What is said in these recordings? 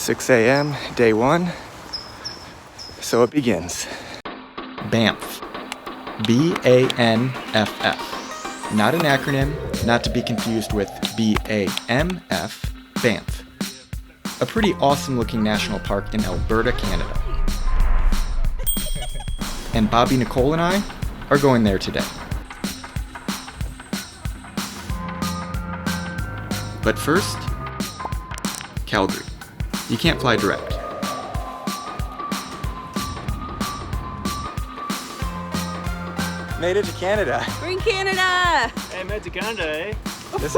6 a.m., day one. So it begins. BANFF. B-A-N-F-F. Not an acronym, not to be confused with B-A-M-F, BANFF. A pretty awesome looking national park in Alberta, Canada. And Bobby, Nicole, and I are going there today. But first, Calgary. You can't fly direct. Made it to Canada. We're in Canada! Hey, made to Canada, eh? This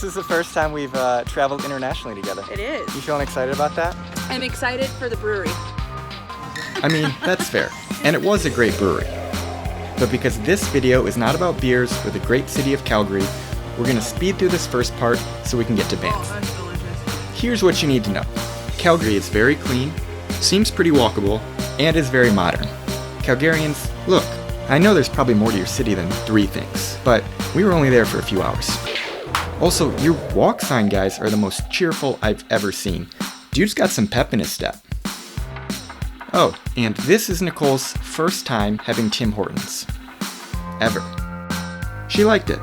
is the first time we've traveled internationally together. It is. You feeling excited about that? I'm excited for the brewery. I mean, that's fair. And it was a great brewery. But because this video is not about beers or the great city of Calgary, we're going to speed through this first part so we can get to Banff. That's delicious. Here's what you need to know. Calgary is very clean, seems pretty walkable, and is very modern. Calgarians, look, I know there's probably more to your city than 3 things, but we were only there for a few hours. Also, your walk sign guys are the most cheerful I've ever seen. Dude's got some pep in his step. Oh, and this is Nicole's first time having Tim Hortons. Ever. She liked it.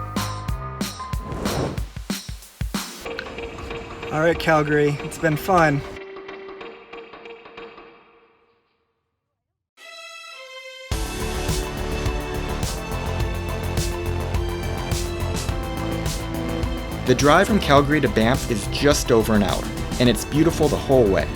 All right, Calgary, it's been fun. The drive from Calgary to Banff is just over an hour, and it's beautiful the whole way.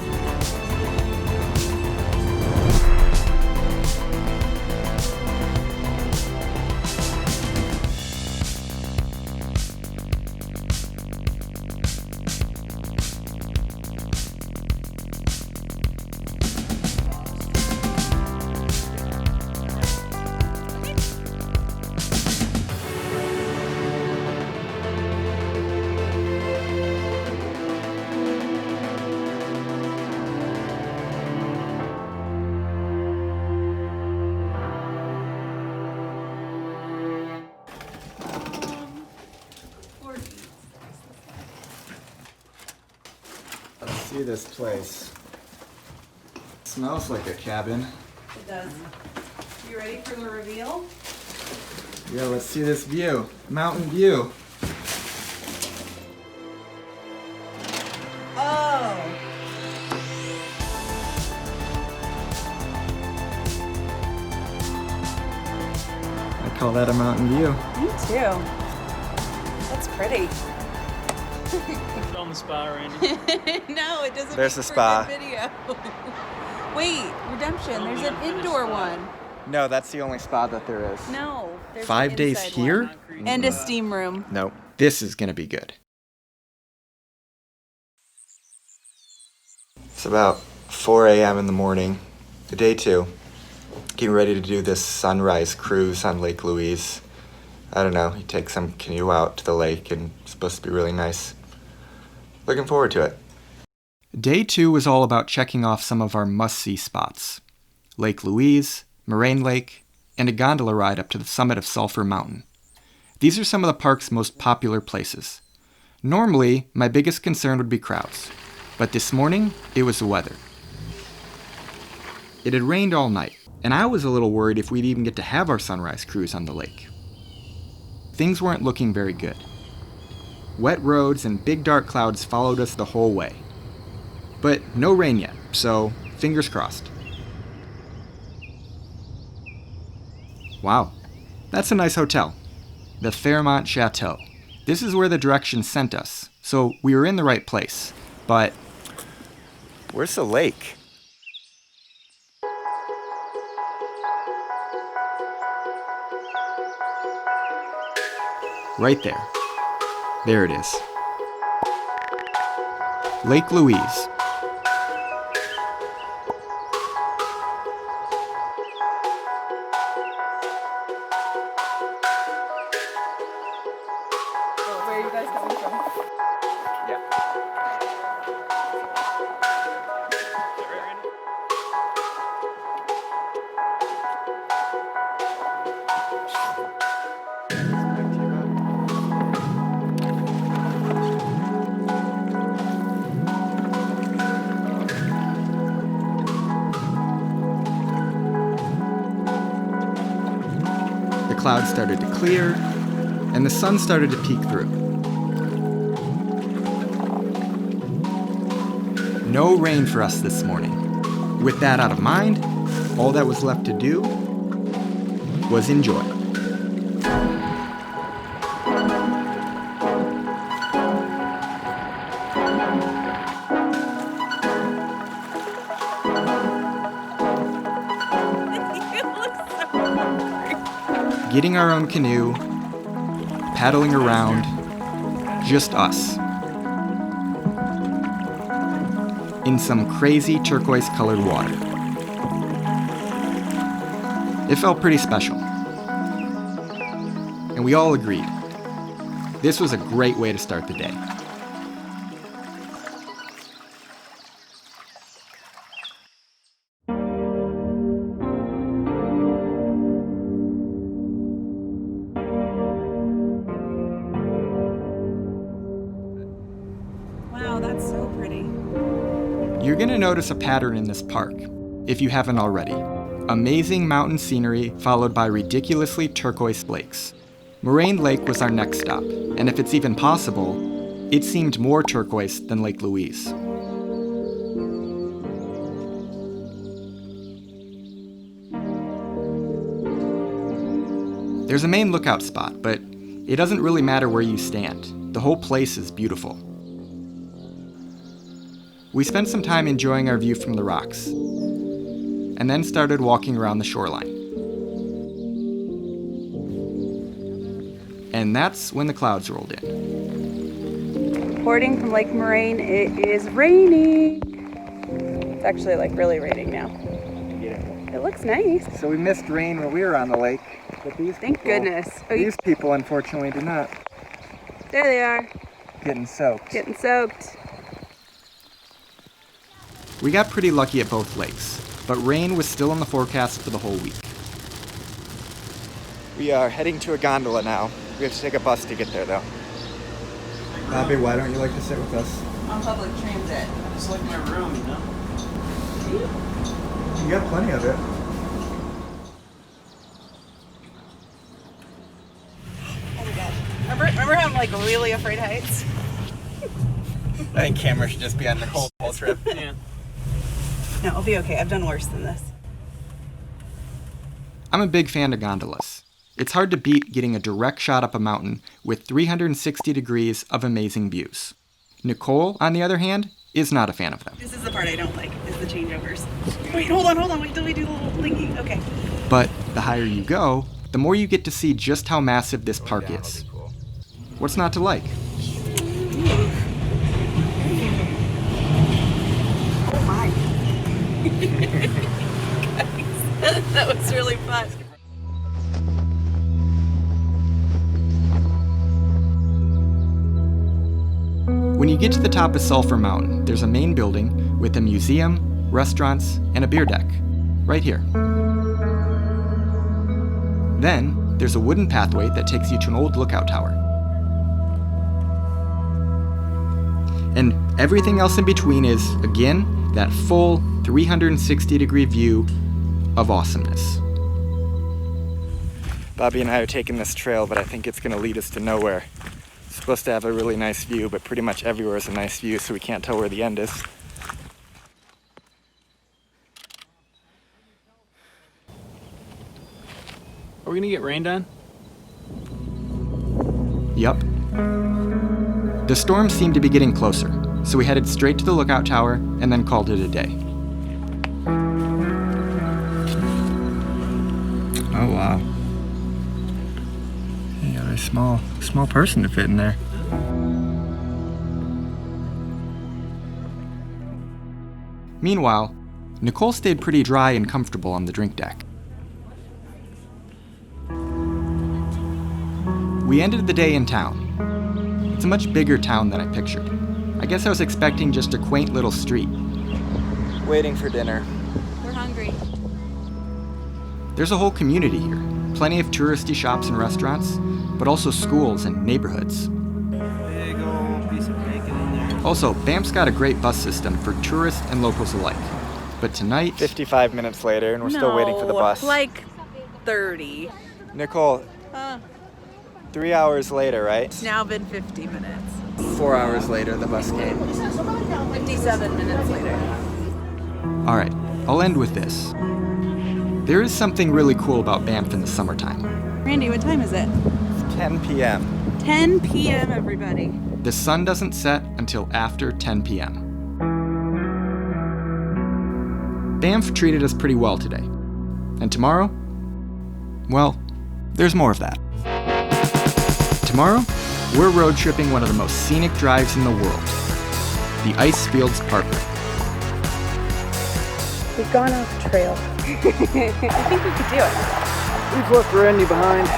Let's see this place. Smells like a cabin. It does. You ready for the reveal? Yeah, let's see this view. Mountain view. Oh! I call that a mountain view. Me too. That's pretty. Put on the spa, Randy. No, it doesn't There's make the for spa. a good video. Wait, Redemption, there's an indoor one. No, that's the only spa that there is. No, there's 5 an days inside here? one. And a steam room. Nope. This is gonna be good. It's about 4 a.m. in the morning, day 2. Getting ready to do this sunrise cruise on Lake Louise. I don't know, you take some canoe out to the lake and it's supposed to be really nice. Looking forward to it. Day 2 was all about checking off some of our must-see spots. Lake Louise, Moraine Lake, and a gondola ride up to the summit of Sulphur Mountain. These are some of the park's most popular places. Normally, my biggest concern would be crowds, but this morning, it was the weather. It had rained all night, and I was a little worried if we'd even get to have our sunrise cruise on the lake. Things weren't looking very good. Wet roads and big dark clouds followed us the whole way. But no rain yet, so fingers crossed. Wow, that's a nice hotel. The Fairmont Chateau. This is where the directions sent us, so we were in the right place. But Where's the lake? right there. There it is. Lake Louise. Where are you guys coming from? Yeah. clouds started to clear, and the sun started to peek through. No rain for us this morning. With that out of mind, all that was left to do was enjoy. Getting our own canoe, paddling around, just us. In some crazy turquoise-colored water. It felt pretty special. And we all agreed. This was a great way to start the day. Wow, that's so pretty. You're gonna notice a pattern in this park, if you haven't already. Amazing mountain scenery followed by ridiculously turquoise lakes. Moraine Lake was our next stop, and if it's even possible, it seemed more turquoise than Lake Louise. There's a main lookout spot, but it doesn't really matter where you stand. The whole place is beautiful. We spent some time enjoying our view from the rocks, and then started walking around the shoreline. And that's when the clouds rolled in. Reporting from Lake Moraine, it is raining. It's actually like really raining now. It looks nice. So we missed rain when we were on the lake, but Thank goodness. Oh, these people unfortunately did not. there they are, Getting soaked. getting soaked. We got pretty lucky at both lakes, but rain was still in the forecast for the whole week. We are heading to a gondola now. We have to take a bus to get there, though. Bobby, why don't you like to sit with us? On public transit. It's like my room, you know? You got plenty of it. Oh my god. Remember how I'm like really afraid of heights? I think camera should just be on Nicole's whole trip. Yeah. No, I'll be okay. I've done worse than this. I'm a big fan of gondolas. It's hard to beat getting a direct shot up a mountain with 360 degrees of amazing views. Nicole, on the other hand, is not a fan of them. This is the part I don't like, is the changeovers. Wait, hold on. Wait till we do the little thingy. Okay. But the higher you go, the more you get to see just how massive this park is. What's not to like? Oh my. Guys, that was really fun. When you get to the top of Sulphur Mountain, there's a main building with a museum, restaurants, and a beer deck. Right here. Then, there's a wooden pathway that takes you to an old lookout tower. And everything else in between is, again, that full 360-degree view of awesomeness. Bobby and I are taking this trail, but I think it's going to lead us to nowhere. It's supposed to have a really nice view, but pretty much everywhere is a nice view, so we can't tell where the end is. Are we gonna get rained on? Yup. The storm seemed to be getting closer, so we headed straight to the lookout tower and then called it a day. Oh wow. You got a small person to fit in there. Meanwhile, Nicole stayed pretty dry and comfortable on the drink deck. We ended the day in town. It's a much bigger town than I pictured. I guess I was expecting just a quaint little street. Waiting for dinner. We're hungry. There's a whole community here. Plenty of touristy shops and restaurants, but also schools and neighborhoods. Big old piece of bacon in there. Also, Banff's got a great bus system for tourists and locals alike. But tonight... 55 minutes later, and we're still waiting for the bus. Like 30. Nicole, 3 hours later, right? It's now been 50 minutes. 4 hours later, the bus came. 57 minutes later. All right, I'll end with this. There is something really cool about Banff in the summertime. Randy, what time is it? 10 p.m. 10 p.m. everybody. The sun doesn't set until after 10 p.m. Banff treated us pretty well today. And tomorrow? Well, there's more of that. Tomorrow, we're road tripping one of the most scenic drives in the world, the Icefields Parkway. We've gone off trail. I think we could do it. We've left Randy behind.